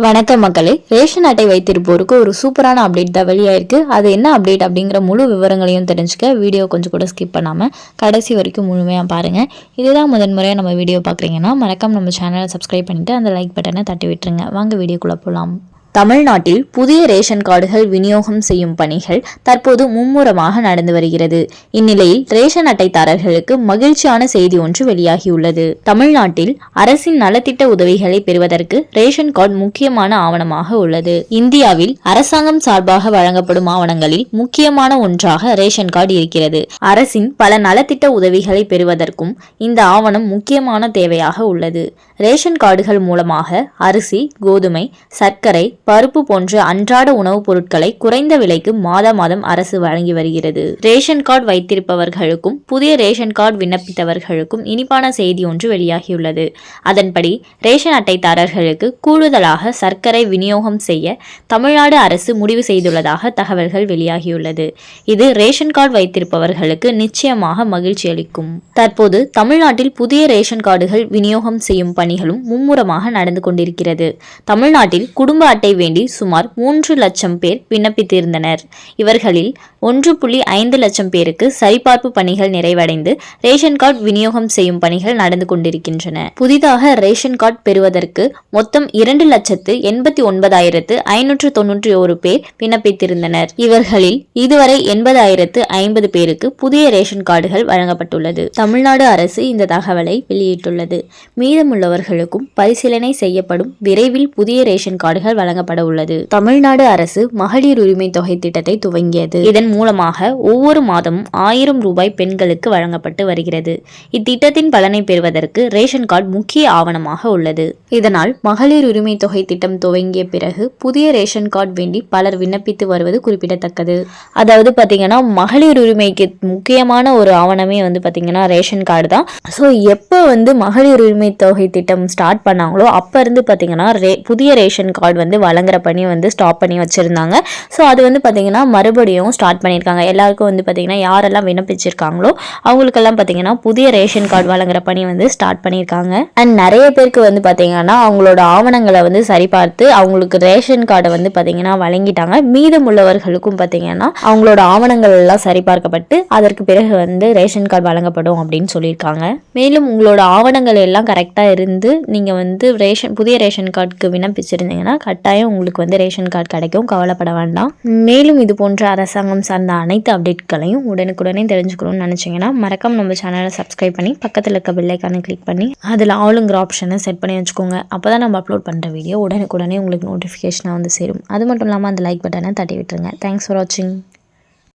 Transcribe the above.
வணக்கம் மக்களே. ரேஷன் அட்டை வைத்திருப்போருக்கு ஒரு சூப்பரான அப்டேட் தான் வெளியாயிருக்கு. அது என்ன அப்டேட் அப்படிங்கிற முழு விவரங்களையும் தெரிஞ்சுக்க வீடியோ கொஞ்சம் கூட ஸ்கிப் பண்ணாமல் கடைசி வரைக்கும் முழுமையாக பாருங்கள். இதுதான் முதன்முறையாக நம்ம வீடியோ பார்க்குறீங்கன்னா மறக்காம நம்ம சேனலை சப்ஸ்கிரைப் பண்ணிவிட்டு அந்த லைக் பட்டனை தட்டி விட்டுருங்க. வாங்க வீடியோக்குள்ளே போகலாம். தமிழ்நாட்டில் புதிய ரேஷன் கார்டுகள் விநியோகம் செய்யும் பணிகள் தற்போது மும்முரமாக நடந்து வருகிறது. இந்நிலையில் ரேஷன் அட்டைதாரர்களுக்கு மகிழ்ச்சியான செய்தி ஒன்று வெளியாகியுள்ளது. தமிழ்நாட்டில் அரசின் நலத்திட்ட உதவிகளை பெறுவதற்கு ரேஷன் கார்டு முக்கியமான ஆவணமாக உள்ளது. இந்தியாவில் அரசாங்கம் சார்பாக வழங்கப்படும் ஆவணங்களில் முக்கியமான ஒன்றாக ரேஷன் கார்டு இருக்கிறது. அரசின் பல நலத்திட்ட உதவிகளை பெறுவதற்கும் இந்த ஆவணம் முக்கியமான தேவையாக உள்ளது. ரேஷன் கார்டுகள் மூலமாக அரிசி, கோதுமை, சர்க்கரை, பருப்பு போன்ற அன்றாட உணவுப் பொருட்களை குறைந்த விலைக்கு மாதம் அரசு வழங்கி வருகிறது. ரேஷன் கார்டு வைத்திருப்பவர்களுக்கும் புதிய ரேஷன் கார்டு விண்ணப்பித்தவர்களுக்கும் இனிப்பான செய்தி ஒன்று வெளியாகியுள்ளது. அதன்படி ரேஷன் அட்டைதாரர்களுக்கு கூடுதலாக சர்க்கரை விநியோகம் செய்ய தமிழ்நாடு அரசு முடிவு செய்துள்ளதாக தகவல்கள் வெளியாகியுள்ளது. இது ரேஷன் கார்டு வைத்திருப்பவர்களுக்கு நிச்சயமாக மகிழ்ச்சி அளிக்கும். தற்போது தமிழ்நாட்டில் புதிய ரேஷன் கார்டுகள் விநியோகம் செய்யும் பணிகளும் மும்முரமாக நடந்து கொண்டிருக்கிறது. தமிழ்நாட்டில் குடும்ப அட்டை வேண்டி சுமார் 3 லட்சம் பேர் விண்ணப்பித்திருந்தனர். இவர்களில் 1.5 லட்சம் பேருக்கு சரிபார்ப்பு பணிகள் நிறைவடைந்து ரேஷன் கார்டு விநியோகம் செய்யும் பணிகள் நடந்து கொண்டிருக்கின்றன. புதிதாக ரேஷன் கார்டு பெறுவதற்கு மொத்தம் 2,89,591 பேர் விண்ணப்பித்திருந்தனர். இவர்களில் இதுவரை 80,050 பேருக்கு புதிய ரேஷன் கார்டுகள் வழங்கப்பட்டுள்ளது. தமிழ்நாடு அரசு இந்த தகவலை வெளியிட்டுள்ளது. மீதமுள்ளவர்களுக்கும் பரிசீலனை செய்யப்படும். விரைவில் புதிய ரேஷன் கார்டுகள் வழங்கப்பட உள்ளது. தமிழ்நாடு அரசு மகளிர் உரிமை தொகை திட்டத்தை துவங்கியது. இதன் மூலமாக ஒவ்வொரு மாதமும் 1000 ரூபாய் பெண்களுக்கு வழங்கப்பட்டு வருகிறது. இத்திட்டத்தின் பலனை பெறுவதற்கு ரேஷன் கார்டு முக்கிய ஆவணமாக உள்ளது. இதனால் மகளிர் உரிமை தொகை திட்டம் துவங்கிய பிறகு புதிய ரேஷன் கார்டு வேண்டி பலர் விண்ணப்பித்து வருவது குறிப்பிடத்தக்கது. அதாவது பாத்தீங்கன்னா மகளிர் உரிமைக்கு முக்கியமான ஒரு ஆவணமே பாத்தீங்கன்னா ரேஷன் கார்டு தான். ஸோ எப்போ மகளிர் உரிமை தொகை திட்டம் ஸ்டார்ட் பண்ணாங்களோ அப்ப இருந்து பாத்தீங்கன்னா புதிய ரேஷன் கார்டு வழங்குற பணி ஸ்டாப் பண்ணி வச்சிருந்தாங்க. ஸோ அது பாத்தீங்கன்னா மறுபடியும் ஸ்டார்ட் பண்ணியிருக்காங்க. எல்லாருக்கும் பாத்தீங்கன்னா யாரெல்லாம் விண்ணப்பிச்சிருக்காங்களோ அவங்களுக்கெல்லாம் பாத்தீங்கன்னா புதிய ரேஷன் கார்டு வழங்குற பணி ஸ்டார்ட் பண்ணியிருக்காங்க. அண்ட் நிறைய பேருக்கு பாத்தீங்கன்னா அவங்களோட ஆவணங்களை சரிபார்த்து அவங்களுக்கு ரேஷன் கார்டை பாத்தீங்கன்னா வழங்கிட்டாங்க. மீதமுள்ளவர்களுக்கும் பாத்தீங்கன்னா அவங்களோட ஆவணங்கள் எல்லாம் சரிபார்க்கப்பட்டு அதற்கு பிறகு ரேஷன் கார்டு வழங்கப்படும் அப்படின்னு சொல்லியிருக்காங்க. மேலும் உங்களோட ஆவணங்கள் எல்லாம் கரெக்டா இருந்து நீங்க புதிய ரேஷன் கார்டுக்கு விண்ணப்பிச்சிருந்தீங்கன்னா கட்டாயம் உங்களுக்கு ரேஷன் கார்டு கிடைக்கும். கவலைப்பட வேண்டாம். மேலும் இது போன்ற அரசாங்கம் சார்ந்த அனைத்து அப்டேட்களையும் உடனுக்குடனே தெரிஞ்சுக்கணும்னு நினைச்சீங்கன்னா மறக்காம நம்ம சேனலை சப்ஸ்கிரைப் பண்ணி பக்கத்தில் இருக்க பெல் ஐகானை கிளிக் பண்ணி அதில் ஆளுங்கிற ஆப்ஷனை செட் பண்ணி வச்சுக்கோங்க. அப்போதான் நம்ம அப்லோட் பண்ணுற வீடியோ உடனுக்குடனே உங்களுக்கு நோட்டிஃபிகேஷனாக சேரும். அது மட்டும் இல்லாமல் அந்த லைக் பட்டனை தட்டி விட்டுருங்க. தேங்க்ஸ் ஃபார் வாட்சிங்.